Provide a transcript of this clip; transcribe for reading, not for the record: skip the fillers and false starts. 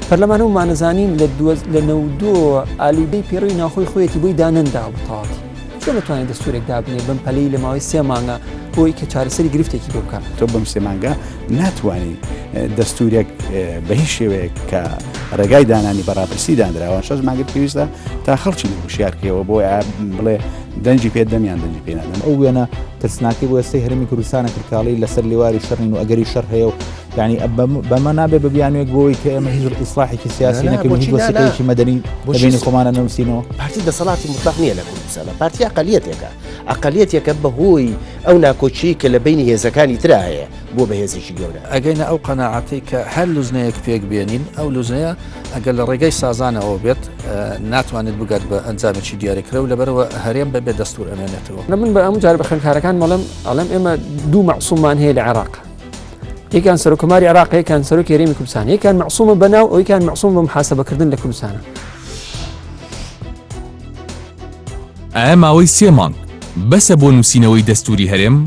پەرلەمان و مانەزانین لە 92 ئالیدەی پێڕۆی ناخۆی خۆیەتی بۆی دانەندا بەتەواتی چۆن دەتوانێت دەستورێک دابنێ بەم پەلەی لە ماوەی 3 مانگە بۆی کە چارەسەری گرفتێکی بۆ بکات. تۆ بەم 3 مانگە ناتوانانی دەستورێک بە هیچ شێوەیەک کە ڕێگای دانانی بەڕاپرسی دانراوە 6 مانگە پێویستە تا خەڵکی هوشیارکەوە بۆ بڵێ دەنجی پێ دەمیان دەنجی پێ نادەن. ئەو وێنە ترسناکی بۆ ئێستای هەرێمی کوردستانە کردکاڵی لەسەر لێواری شەڕین و ئەگەری شەڕ هەیە و یعنی بەمە نابێ بەبیانوێک بۆی کە ئێمە هیچ ئیسلاحێکی سیاسی نەکردین هیچ وەسیلەیەکی مەدەنی بەبینی خۆمانە نەنووسینەوە. پارتی دەسەڵاتی مطلق نییە لە کوردستانە، پارتی ئەقەلیەتێکە بەهۆی ئەو ناکۆچی کە لە بینی هێزەکانی ترا هەیە بۆ بەهێزێکی گەورە. ئەگەینە ئەو قەناعەتی کە هەر لوزنەیەک پێک بێنین ئەو لوزنەیە ئەگەر لە ڕێگەی سازانەوە بێت ناتوانێت بگات بە ئەنجامێکی دیارەکرا و لەبەرەوە هەرێم بەبێ دەستور ئەمێنێتەوە. من بە ئەم جار بە خوێندکارەکان ئەڵێم ئێمە دوو مەعسوومان هەیە لە عێراق، یەکیان سەرۆکۆماری عێراق، یەکیان سەرۆکی هەرێمی کوردستان، یەکیان مەعسوومە بەناو ئەو یەکیان مەعسووم بە محاسەبەکردن لە کوردستانە. ئایا ماوەی 3 مانگ بەسە بۆ نووسینەوەی دەستوری هەرێم